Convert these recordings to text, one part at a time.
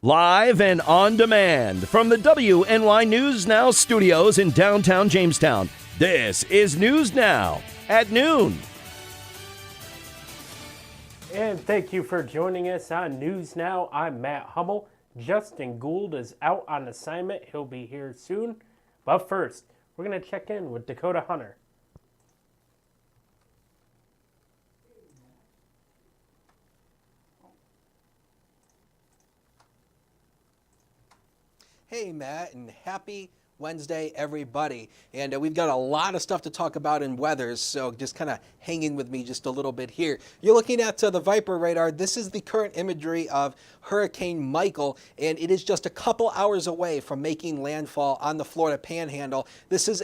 Live and on demand from the WNY News Now studios in downtown Jamestown. This is News Now at noon. And thank you for joining us on News Now. I'm Matt Hummel. Justin Gould is out on assignment. He'll be here soon. But first, we're going to check in with Dakota Hunter. Hey, Matt, and happy Wednesday, everybody. And we've got a lot of stuff to talk about in weather, so just kind of hang in with me just a little bit here. You're looking at the Viper radar. This is the current imagery of Hurricane Michael, and it is just a couple hours away from making landfall on the Florida Panhandle. This is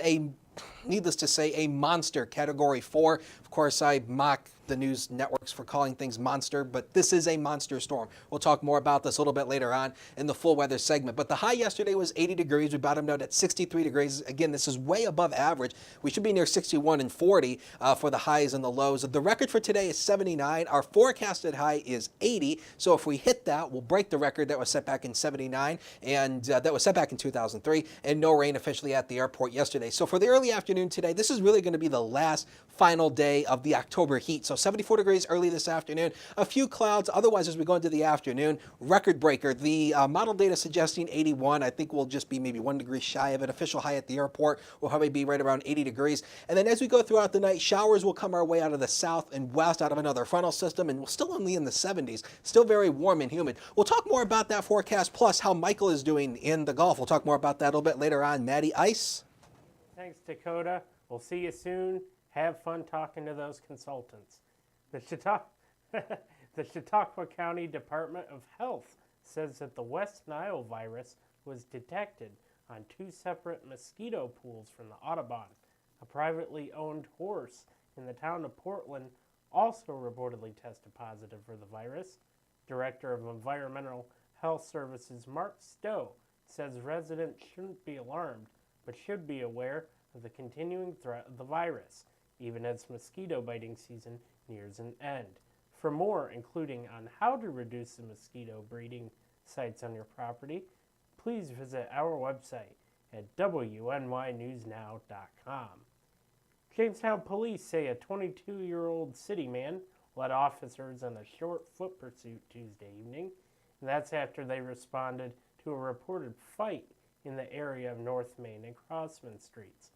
needless to say, a monster Category 4. Of course, I mock the news networks for calling things monster, but this is a monster storm. We'll talk more about this a little bit later on in the full weather segment. But the high yesterday was 80 degrees. We bottomed out at 63 degrees. Again, this is way above average. We should be near 61 and 40 for the highs and the lows. The record for today is 79. Our forecasted high is 80. So if we hit that, we'll break the record that was set back in 79, and that was set back in 2003, and no rain officially at the airport yesterday. So for the early afternoon today, this is really going to be the last final day of the October heat. So 74 degrees early this afternoon, a few clouds. Otherwise, as we go into the afternoon, record breaker. The model data suggesting 81. I think we'll just be maybe 1 degree shy of an official high at the airport. We'll probably be right around 80 degrees. And then as we go throughout the night, showers will come our way out of the south and west, out of another frontal system, and we're still only in the 70s. Still very warm and humid. We'll talk more about that forecast, plus how Michael is doing in the Gulf. We'll talk more about that a little bit later on. Maddie Ice. Thanks, Dakota. We'll see you soon. Have fun talking to those consultants. The Chautauqua County Department of Health says that the West Nile virus was detected on 2 separate mosquito pools from the Audubon. A privately owned horse in the town of Portland also reportedly tested positive for the virus. Director of Environmental Health Services Mark Stowe says residents shouldn't be alarmed, but should be aware of the continuing threat of the virus, even as mosquito biting season nears an end. For more, including on how to reduce the mosquito breeding sites on your property, please visit our website at WNYNewsNow.com. Jamestown police say a 22-year-old city man led officers on a short foot pursuit Tuesday evening, and that's after they responded to a reported fight in the area of North Main and Crossman Streets.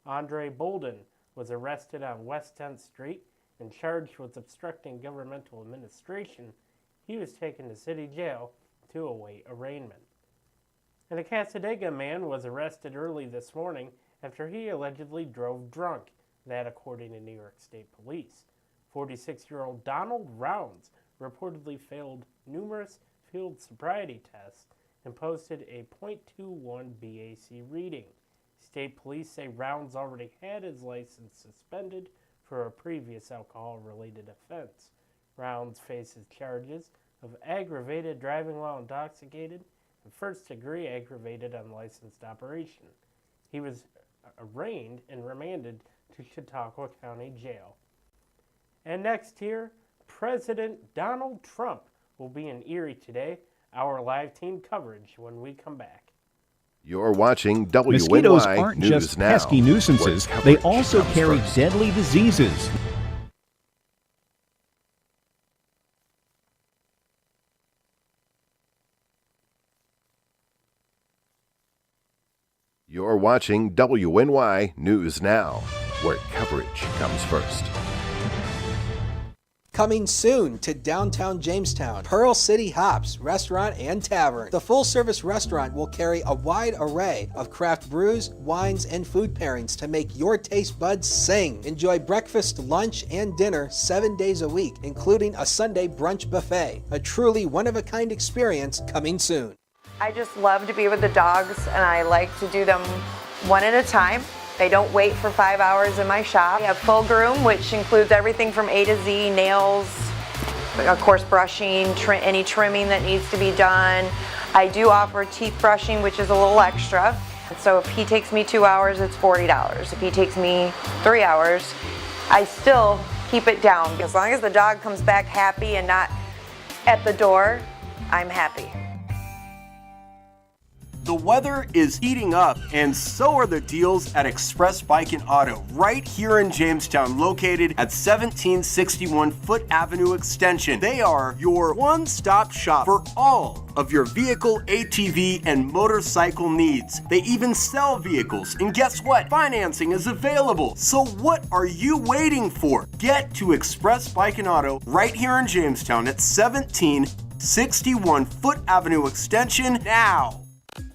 Andre Bolden was arrested on West 10th Street and charged with obstructing governmental administration. He was taken to city jail to await arraignment. And a Cassadaga man was arrested early this morning after he allegedly drove drunk, that according to New York State Police. 46-year-old Donald Rounds reportedly failed numerous field sobriety tests and posted a .21 BAC reading. State police say Rounds already had his license suspended for a previous alcohol-related offense. Rounds faces charges of aggravated driving while intoxicated and first-degree aggravated unlicensed operation. He was arraigned and remanded to Chautauqua County Jail. And next here, President Donald Trump will be in Erie today. Our live team coverage when we come back. You're watching WNY Mosquitoes aren't News just Now, pesky nuisances, where they coverage also comes carry first. deadly diseases. You're watching WNY News Now, where coverage comes first. Coming soon to downtown Jamestown, Pearl City Hops Restaurant and Tavern. The full-service restaurant will carry a wide array of craft brews, wines, and food pairings to make your taste buds sing. Enjoy breakfast, lunch, and dinner 7 days a week, including a Sunday brunch buffet. A truly one-of-a-kind experience coming soon. I just love to be with the dogs, and I like to do them one at a time. They don't wait for 5 hours in my shop. We have full groom, which includes everything from A to Z, nails, of course brushing, any trimming that needs to be done. I do offer teeth brushing, which is a little extra. So if he takes me 2 hours, it's $40. If he takes me 3 hours, I still keep it down. As long as the dog comes back happy and not at the door, I'm happy. The weather is heating up, and so are the deals at Express Bike and Auto, right here in Jamestown, located at 1761 Foot Avenue Extension. They are your one-stop shop for all of your vehicle, ATV, and motorcycle needs. They even sell vehicles, and guess what? Financing is available. So what are you waiting for? Get to Express Bike and Auto right here in Jamestown at 1761 Foot Avenue Extension now.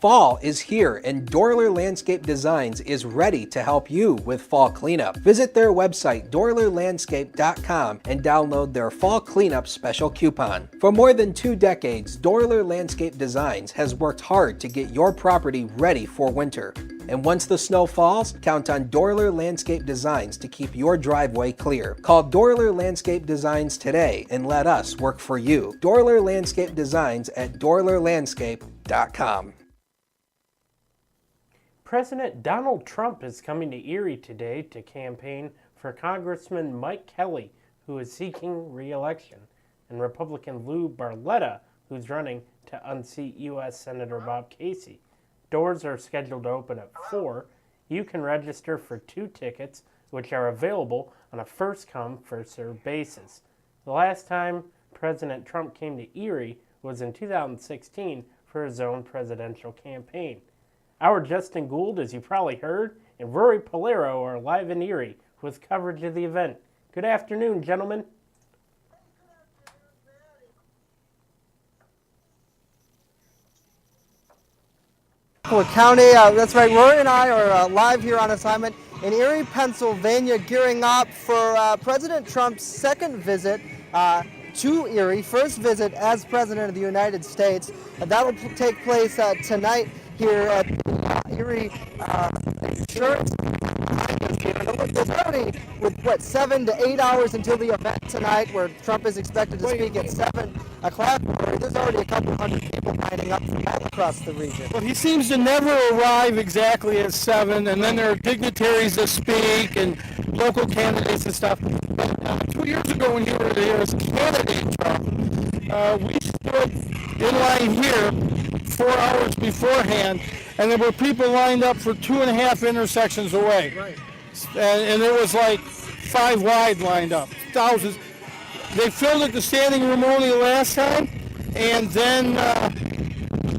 Fall is here, and Dorler Landscape Designs is ready to help you with fall cleanup. Visit their website, dorlerlandscape.com, and download their fall cleanup special coupon. For more than 2 decades, Dorler Landscape Designs has worked hard to get your property ready for winter. And once the snow falls, count on Dorler Landscape Designs to keep your driveway clear. Call Dorler Landscape Designs today and let us work for you. Dorler Landscape Designs at dorlerlandscape.com. President Donald Trump is coming to Erie today to campaign for Congressman Mike Kelly, who is seeking re-election, and Republican Lou Barletta, who's running to unseat U.S. Senator Bob Casey. Doors are scheduled to open at 4. You can register for 2 tickets, which are available on a first-come, first-served basis. The last time President Trump came to Erie was in 2016 for his own presidential campaign. Our Justin Gould, as you probably heard, and Rory Polero are live in Erie with coverage of the event. Good afternoon, gentlemen. County, that's right. Rory and I are live here on assignment in Erie, Pennsylvania, gearing up for President Trump's second visit to Erie, first visit as President of the United States. That will take place tonight here at Erie Insurance. There's already, with 7 to 8 hours until the event tonight, where Trump is expected to speak at 7 o'clock. There's already a couple hundred people lining up from all across the region. Well, he seems to never arrive exactly at 7, and then there are dignitaries that speak and local candidates and stuff. But 2 years ago, when you were here as candidate Trump, we stood in line here 4 hours beforehand, and there were people lined up for 2.5 intersections away. Right. And there was like 5 wide lined up, thousands. They filled it the standing room only last time, and then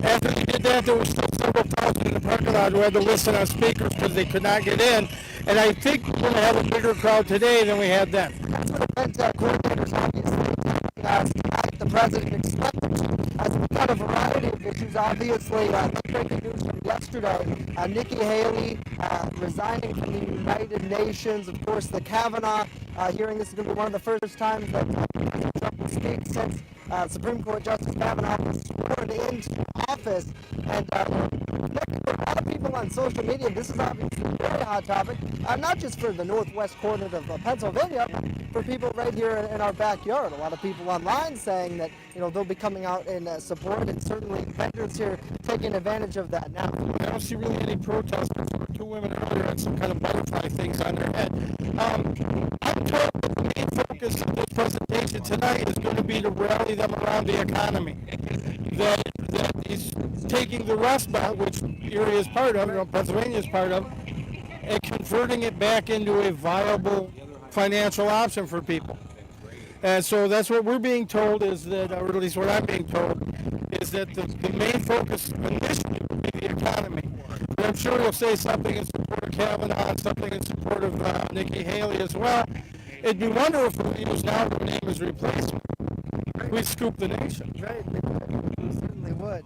after they did that, there was still several thousand in the parking lot who had to listen on speakers because they could not get in. And I think we're going to have a bigger crowd today than we had then. That's what event coordinators obviously tonight. The president expected to. We've got a variety of issues. Obviously, breaking news from yesterday, Nikki Haley resigning from the United Nations. Of course, the Kavanaugh hearing. This is going to be one of the first times that Trump will speak since Supreme Court Justice Kavanaugh was sworn into office. And for a lot of people on social media, this is obviously a very hot topic, not just for the northwest corner of Pennsylvania, but for people right here in our backyard. A lot of people online saying that they'll be coming out in support, and certainly vendors here taking advantage of that now. I don't see really any protesters. There were 2 women earlier had some kind of butterfly things on their head. I'm told that the main focus of this presentation tonight is going to be to rally them around the economy. That he's taking the Rust Belt, which Erie is part of, Pennsylvania is part of, and converting it back into a viable financial option for people. And so that's what we're being told, is that, or at least what I'm being told, is that the main focus initially will be the economy. But I'm sure he'll say something in support of Kavanaugh and something in support of Nikki Haley as well. It'd be wonderful if he was now to name his replacement. We'd scoop the nation. Right, we certainly would.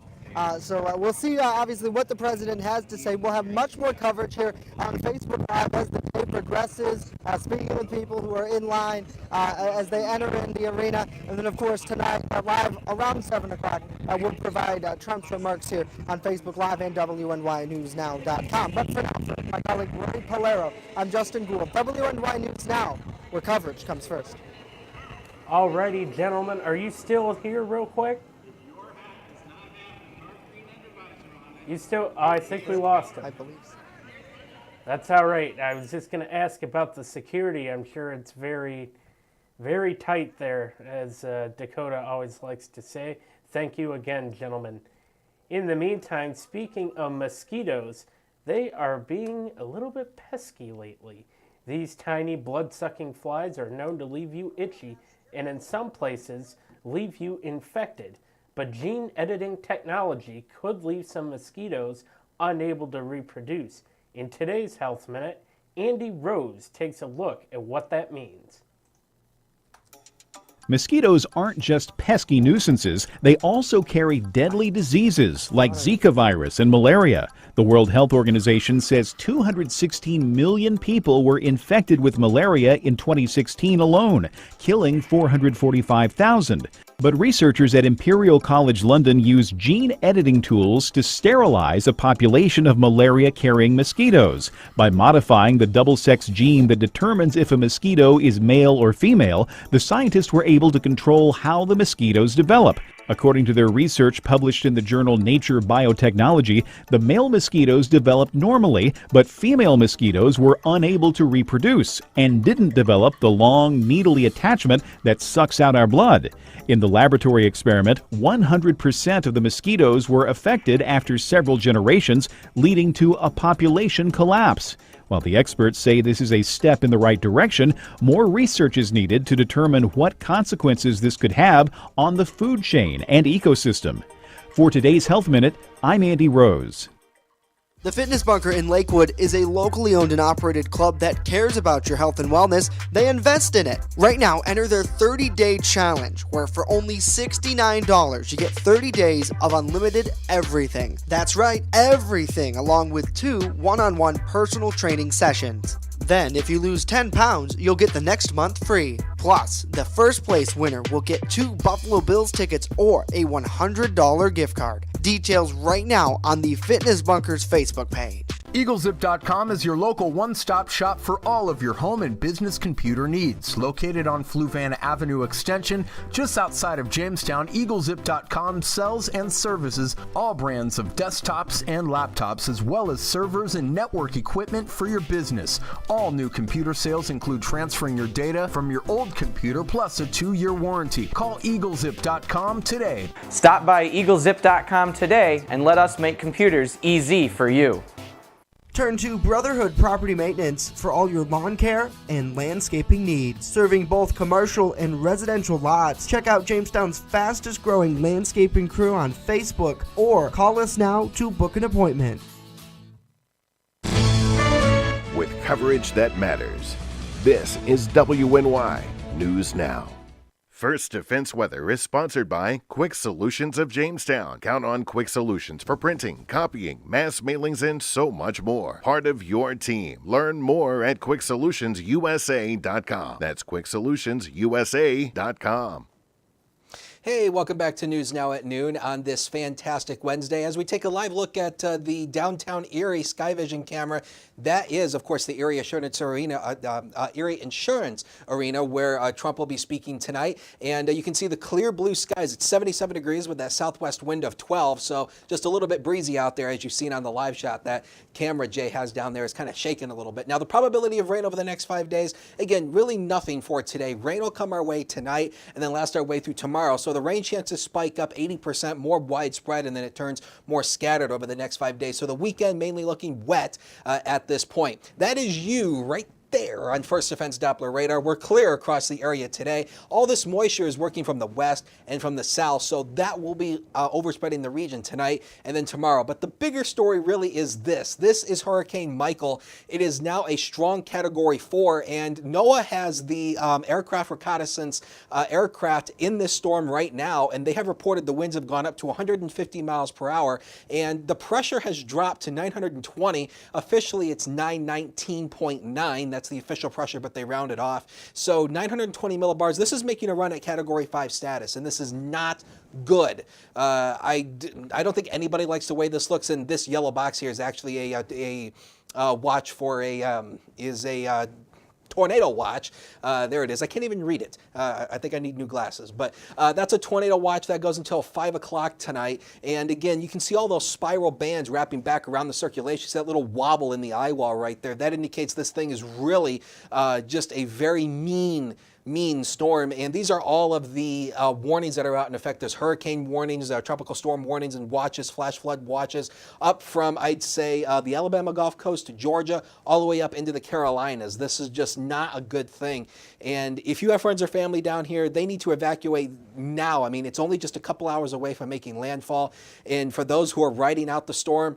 So we'll see, obviously, what the president has to say. We'll have much more coverage here on Facebook Live as the day progresses, speaking with people who are in line as they enter in the arena. And then, of course, tonight, live around 7 o'clock, we'll provide Trump's remarks here on Facebook Live and WNYNewsNow.com. But for now, for my colleague Rory Polero, I'm Justin Gould. WNY News Now, where coverage comes first. Alrighty, gentlemen, are you still here real quick? You still, I think we lost him. I believe so. That's all right. I was just going to ask about the security. I'm sure it's very, very tight there, as Dakota always likes to say. Thank you again, gentlemen. In the meantime, speaking of mosquitoes, they are being a little bit pesky lately. These tiny blood-sucking flies are known to leave you itchy and in some places leave you infected. But gene editing technology could leave some mosquitoes unable to reproduce. In today's Health Minute, Andy Rose takes a look at what that means. Mosquitoes aren't just pesky nuisances, they also carry deadly diseases like Zika virus and malaria. The World Health Organization says 216 million people were infected with malaria in 2016 alone, killing 445,000. But researchers at Imperial College London use gene editing tools to sterilize a population of malaria-carrying mosquitoes. By modifying the double-sex gene that determines if a mosquito is male or female, the scientists were able to control how the mosquitoes develop. According to their research published in the journal Nature Biotechnology, the male mosquitoes developed normally, but female mosquitoes were unable to reproduce and didn't develop the long, needly attachment that sucks out our blood. In the laboratory experiment, 100% of the mosquitoes were affected after several generations, leading to a population collapse. While the experts say this is a step in the right direction, more research is needed to determine what consequences this could have on the food chain and ecosystem. For today's Health Minute, I'm Andy Rose. The Fitness Bunker in Lakewood is a locally owned and operated club that cares about your health and wellness. They invest in it. Right now, enter their 30-day challenge, where for only $69, you get 30 days of unlimited everything. That's right, everything, along with 2 one-on-one personal training sessions. Then, if you lose 10 pounds, you'll get the next month free. Plus, the first place winner will get 2 Buffalo Bills tickets or a $100 gift card. Details right now on the Fitness Bunker's Facebook page. EagleZip.com is your local one-stop shop for all of your home and business computer needs. Located on Fluvanna Avenue Extension, just outside of Jamestown, EagleZip.com sells and services all brands of desktops and laptops, as well as servers and network equipment for your business. All new computer sales include transferring your data from your old computer, plus a 2-year warranty. Call EagleZip.com today. Stop by EagleZip.com today and let us make computers easy for you. Turn to Brotherhood Property Maintenance for all your lawn care and landscaping needs. Serving both commercial and residential lots. Check out Jamestown's fastest growing landscaping crew on Facebook or call us now to book an appointment. With coverage that matters, this is WNY News Now. First Defense Weather is sponsored by Quick Solutions of Jamestown. Count on Quick Solutions for printing, copying, mass mailings, and so much more. Part of your team. Learn more at QuickSolutionsUSA.com. That's QuickSolutionsUSA.com. Hey, welcome back to News Now at noon on this fantastic Wednesday as we take a live look at the downtown Erie Sky Vision camera. That is, of course, the Erie Insurance Arena, where Trump will be speaking tonight. And you can see the clear blue skies. It's 77 degrees with that southwest wind of 12, so just a little bit breezy out there, as you've seen on the live shot. That camera Jay has down there is kind of shaking a little bit. Now, the probability of rain over the next 5 days, again, really nothing for today. Rain will come our way tonight and then last our way through tomorrow. So the rain chances spike up 80%, more widespread, and then it turns more scattered over the next 5 days. So the weekend mainly looking wet at this point. That is you right there on First Defense Doppler radar. We're clear across the area today. All this moisture is working from the west and from the south, so that will be overspreading the region tonight and then tomorrow. But the bigger story really is this. This is Hurricane Michael. It is now a strong Category 4, and NOAA has the aircraft reconnaissance aircraft in this storm right now, and they have reported the winds have gone up to 150 miles per hour, and the pressure has dropped to 920. Officially, it's 919.9. That's the official pressure, but they round it off. So 920 millibars. This is making a run at Category 5 status, and this is not good. I don't think anybody likes the way this looks, and this yellow box here is actually a watch for a tornado watch. There it is. I can't even read it. I think I need new glasses. But that's a tornado watch that goes until 5 o'clock tonight. And again, you can see all those spiral bands wrapping back around the circulation. See that little wobble in the eye wall right there. That indicates this thing is really just a very mean mean storm. And these are all of the warnings that are out in effect. There's hurricane warnings, tropical storm warnings and watches, flash flood watches, up from, I'd say, the Alabama Gulf Coast to Georgia, all the way up into the Carolinas. This is just not a good thing. And if you have friends or family down here, they need to evacuate now. I mean, it's only just a couple hours away from making landfall. And for those who are riding out the storm,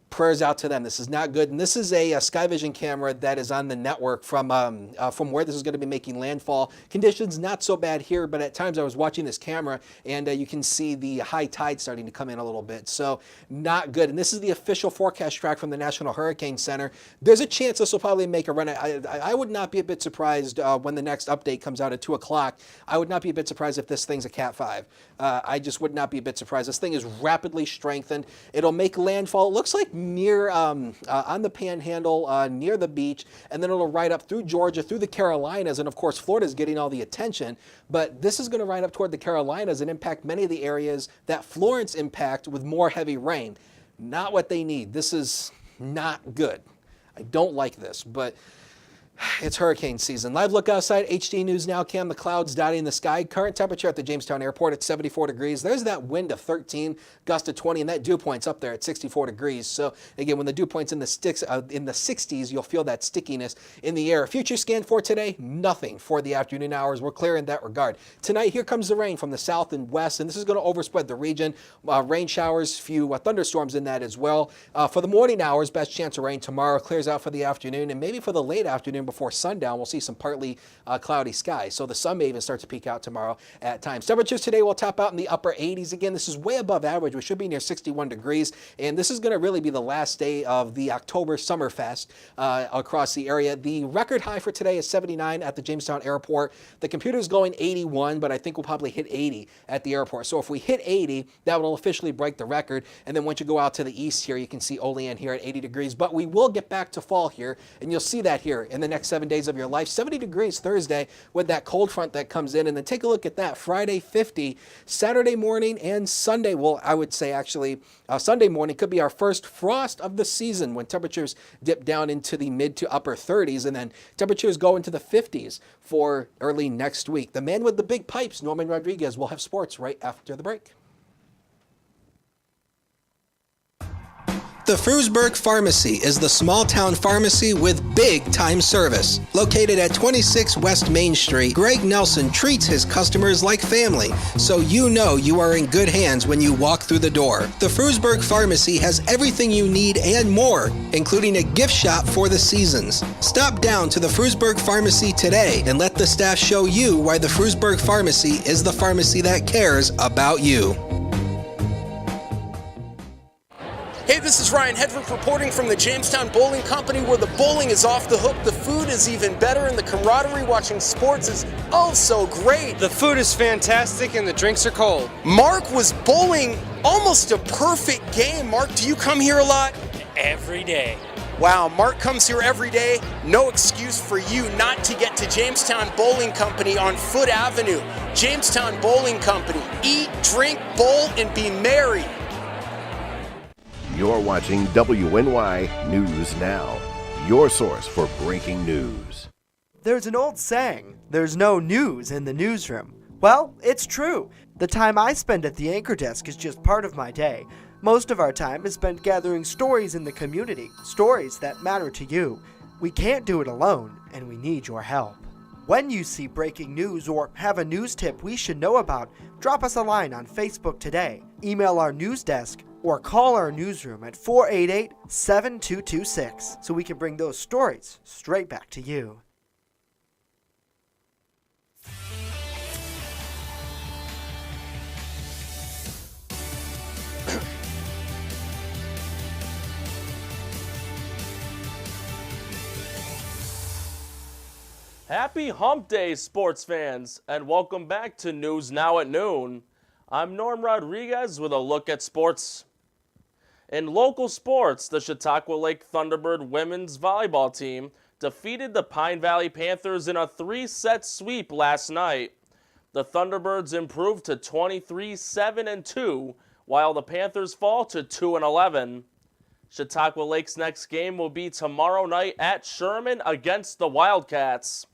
prayers out to them. This is not good. And this is a SkyVision camera that is on the network from where this is going to be making landfall. Conditions not so bad here, but at times I was watching this camera and you can see the high tide starting to come in a little bit. So not good. And this is the official forecast track from the National Hurricane Center. There's a chance this will probably make a run. I would not be a bit surprised when the next update comes out at 2 o'clock. I would not be a bit surprised if this thing's a Cat 5. I just would not be a bit surprised. This thing is rapidly strengthened. It'll make landfall. It looks like near on the Panhandle, near the beach, and then it'll ride up through Georgia, through the Carolinas, and of course Florida's getting all the attention. But this is going to ride up toward the Carolinas and impact many of the areas that Florence impact with more heavy rain. Not what they need. This is not good. I don't like this, but it's hurricane season. Live look outside, HD News Now cam, the clouds dotting the sky. Current temperature at the Jamestown Airport at 74 degrees. There's that wind of 13, gust of 20, and that dew point's up there at 64 degrees. So again, when the dew point's in the 60s, you'll feel that stickiness in the air. Future scan for today, nothing for the afternoon hours. We're clear in that regard. Tonight, here comes the rain from the south and west, and this is going to overspread the region. Rain showers, few thunderstorms in that as well. For the morning hours, best chance of rain tomorrow. Clears out for the afternoon, and maybe for the late afternoon before sundown, we'll see some partly cloudy skies. So the sun may even start to peek out tomorrow at times. Temperatures today will top out in the upper 80s. Again, this is way above average. We should be near 61 degrees. And this is going to really be the last day of the October Summerfest across the area. The record high for today is 79 at the Jamestown Airport. The computer's going 81, but I think we'll probably hit 80 at the airport. So if we hit 80, that will officially break the record. And then once you go out to the east here, you can see Olean here at 80 degrees. But we will get back to fall here, and you'll see that here in the next 7 days of your life. 70 degrees Thursday with that cold front that comes in, and then take a look at that. Friday 50, Saturday morning and Sunday, well, I would say actually Sunday morning could be our first frost of the season when temperatures dip down into the mid to upper 30s, and then temperatures go into the 50s for early next week. The man with the big pipes, Norman Rodriguez, will have sports right after the break. The Frewsburg Pharmacy is the small-town pharmacy with big-time service. Located at 26 West Main Street, Greg Nelson treats his customers like family, so you know you are in good hands when you walk through the door. The Frewsburg Pharmacy has everything you need and more, including a gift shop for the seasons. Stop down to the Frewsburg Pharmacy today and let the staff show you why the Frewsburg Pharmacy is the pharmacy that cares about you. Hey, this is Ryan Hedrick reporting from the Jamestown Bowling Company, where the bowling is off the hook, the food is even better, and the camaraderie watching sports is oh so great. The food is fantastic and the drinks are cold. Mark was bowling almost a perfect game. Mark, do you come here a lot? Every day. Wow, Mark comes here every day. No excuse for you not to get to Jamestown Bowling Company on Foote Avenue. Jamestown Bowling Company. Eat, drink, bowl, and be merry. You're watching WNY News Now, your source for breaking news. There's an old saying, there's no news in the newsroom. Well, it's true. The time I spend at the anchor desk is just part of my day. Most of our time is spent gathering stories in the community, stories that matter to you. We can't do it alone, and we need your help. When you see breaking news or have a news tip we should know about, drop us a line on Facebook today, email our news desk, or call our newsroom at 488-7226 so we can bring those stories straight back to you. Happy Hump Day, sports fans, and welcome back to News Now at Noon. I'm Norm Rodriguez with a look at sports. In local sports, the Chautauqua Lake Thunderbird women's volleyball team defeated the Pine Valley Panthers in a 3-set sweep last night. The Thunderbirds improved to 23-7-2, while the Panthers fall to 2-11. Chautauqua Lake's next game will be tomorrow night at Sherman against the Wildcats.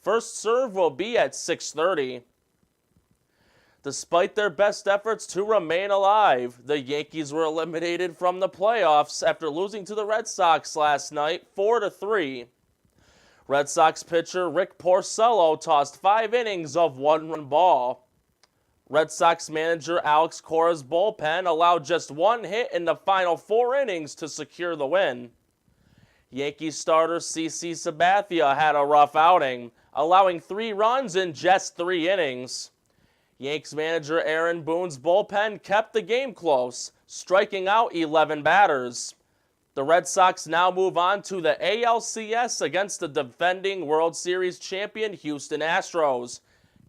First serve will be at 6:30. Despite their best efforts to remain alive, the Yankees were eliminated from the playoffs after losing to the Red Sox last night 4-3. Red Sox pitcher Rick Porcello tossed 5 innings of 1-run ball. Red Sox manager Alex Cora's bullpen allowed just 1 hit in the final 4 innings to secure the win. Yankees starter CC Sabathia had a rough outing, allowing 3 runs in just 3 innings. Yanks manager Aaron Boone's bullpen kept the game close, striking out 11 batters. The Red Sox now move on to the ALCS against the defending World Series champion Houston Astros.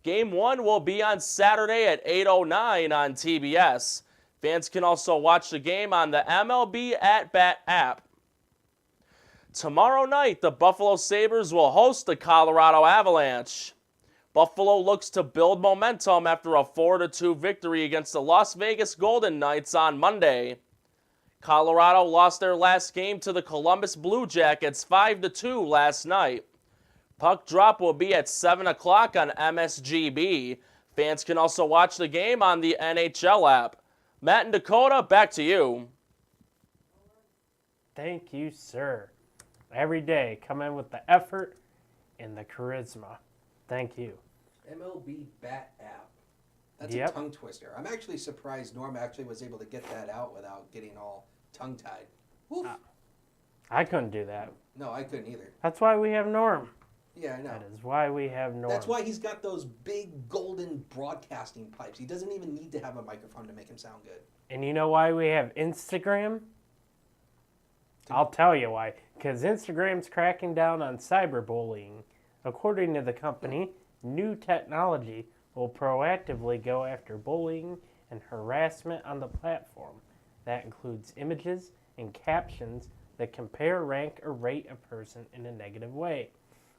Game 1 will be on Saturday at 8:09 on TBS. Fans can also watch the game on the MLB At Bat app. Tomorrow night, the Buffalo Sabres will host the Colorado Avalanche. Buffalo looks to build momentum after a 4-2 victory against the Las Vegas Golden Knights on Monday. Colorado lost their last game to the Columbus Blue Jackets 5-2 last night. Puck drop will be at 7 o'clock on MSGB. Fans can also watch the game on the NHL app. Matt and Dakota, back to you. Thank you, sir. Every day, come in with the effort and the charisma. Thank you. MLB Bat app. That's Yep. a tongue twister. I'm actually surprised Norm actually was able to get that out without getting all tongue-tied. Woof. I couldn't do that. No, I couldn't either. That's why we have Norm. Yeah, I know. That is why we have Norm. That's why he's got those big golden broadcasting pipes. He doesn't even need to have a microphone to make him sound good. And you know why we have Instagram? I'll tell you why. Because Instagram's cracking down on cyberbullying. According to the company, new technology will proactively go after bullying and harassment on the platform. That includes images and captions that compare, rank, or rate a person in a negative way.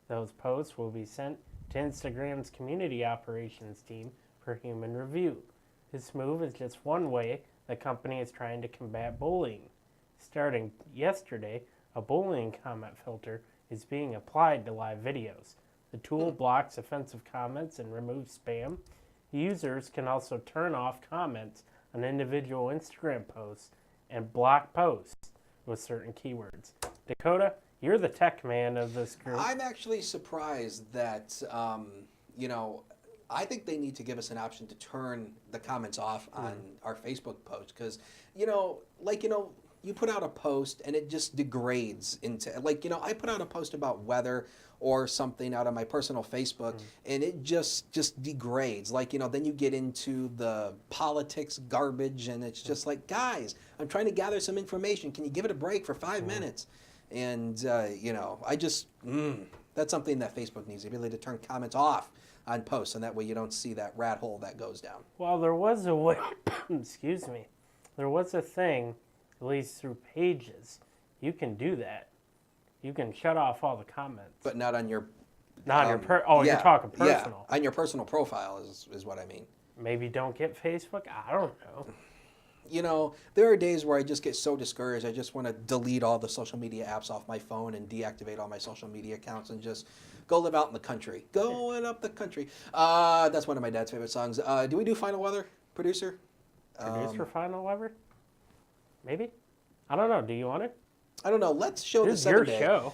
Those posts will be sent to Instagram's community operations team for human review. This move is just one way the company is trying to combat bullying. Starting yesterday, a bullying comment filter is being applied to live videos. The tool blocks offensive comments and removes spam. Users can also turn off comments on individual Instagram posts and block posts with certain keywords. Dakota, you're the tech man of this group. I'm actually surprised that, I think they need to give us an option to turn the comments off on our Facebook post because, you put out a post and it just degrades into, I put out a post about weather or something out on my personal Facebook and it just degrades. Then you get into the politics garbage and it's just like, guys, I'm trying to gather some information. Can you give it a break for 5 minutes? And, that's something that Facebook needs, the ability to turn comments off on posts, and that way you don't see that rat hole that goes down. Well, there was a way, excuse me, there was a thing, at least through Pages, you can do that. You can shut off all the comments. But not on your... Not on your, you're talking personal. Yeah, on your personal profile is what I mean. Maybe don't get Facebook? I don't know. There are days where I just get so discouraged, I just want to delete all the social media apps off my phone and deactivate all my social media accounts and just go live out in the country. Going up the country. That's one of my dad's favorite songs. Do we do Final Weather, producer? Producer Final Weather? Maybe? I don't know. Do you want it? I don't know. Let's show This the is your 7-day. show.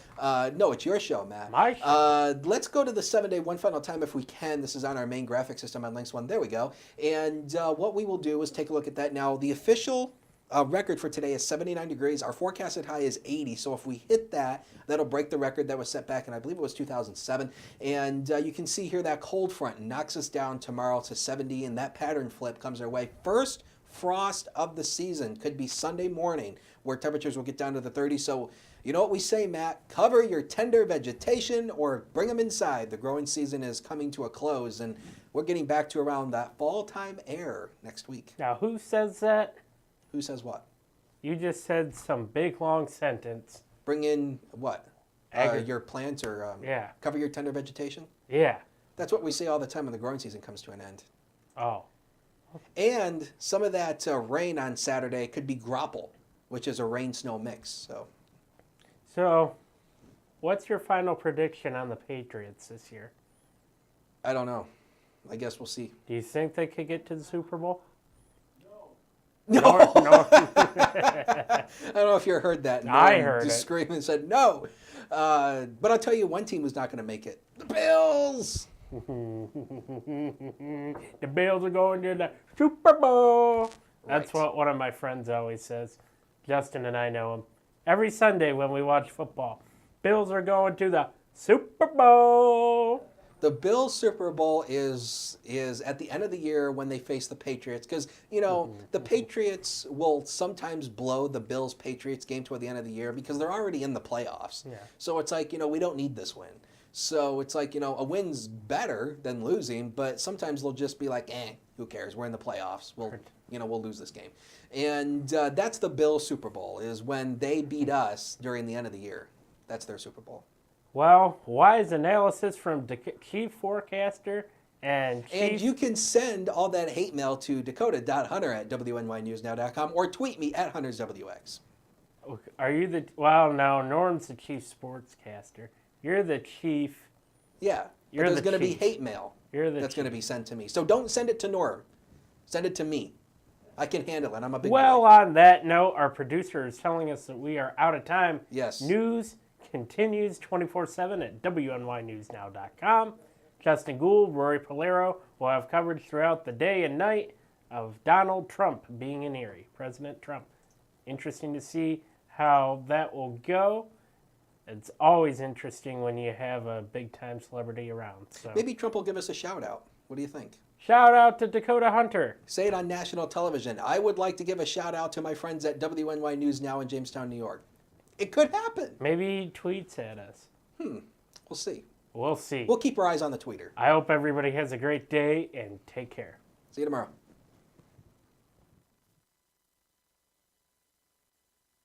No, it's your show, Matt. My show. Let's go to the 7-day one final time if we can. This is on our main graphic system on Links 1. There we go. And what we will do is take a look at that. Now, the official record for today is 79 degrees. Our forecasted high is 80. So if we hit that, that'll break the record that was set back in, I believe it was 2007. And you can see here that cold front knocks us down tomorrow to 70, and that pattern flip comes our way. First frost of the season could be Sunday morning, where temperatures will get down to the 30s. So you know what we say, Matt? Cover your tender vegetation or bring them inside. The growing season is coming to a close, and we're getting back to around that fall time air next week. Now, who says that? Who says what? You just said some big, long sentence. Bring in what? Your plants or yeah. Cover your tender vegetation? Yeah. That's what we say all the time when the growing season comes to an end. Oh. And some of that rain on Saturday could be graupel, which is a rain-snow mix. So, what's your final prediction on the Patriots this year? I don't know. I guess we'll see. Do you think they could get to the Super Bowl? No. No. I don't know if you heard that. I heard just it. screamed and said no. But I'll tell you, one team was not going to make it. The Bills. The Bills are going to the Super Bowl. That's what one of my friends always says. Justin and I know him. Every Sunday when we watch football, Bills are going to the Super Bowl. The Bills Super Bowl is at the end of the year when they face the Patriots, because the Patriots will sometimes blow the Bills Patriots game toward the end of the year because they're already in the playoffs. Yeah. So it's like we don't need this win. So it's like a win's better than losing, but sometimes they'll just be like, who cares? We're in the playoffs. We'll lose this game, and that's the Bills Super Bowl is when they beat us during the end of the year. That's their Super Bowl. Well, wise analysis from Chief Forecaster and Chief... And you can send all that hate mail to dakota.hunter@WNYNewsNow.com or tweet me at HuntersWX. Are you the... Well, no, Norm's the Chief Sportscaster. You're the Chief... Yeah, but there's going to be hate mail that's going to be sent to me. So don't send it to Norm. Send it to me. I can handle it. I'm a big boy. On that note, our producer is telling us that we are out of time. Yes. News continues 24/7 at WNYNewsNow.com. Justin Gould, Rory Polero will have coverage throughout the day and night of Donald Trump being in Erie, President Trump. Interesting to see how that will go. It's always interesting when you have a big-time celebrity around. So maybe Trump will give us a shout-out. What do you think? Shout out to Dakota Hunter. Say it on national television. I would like to give a shout-out to my friends at WNY News Now in Jamestown, New York. It could happen. Maybe he tweets at us. We'll see. We'll see. We'll keep our eyes on the tweeter. I hope everybody has a great day and take care. See you tomorrow.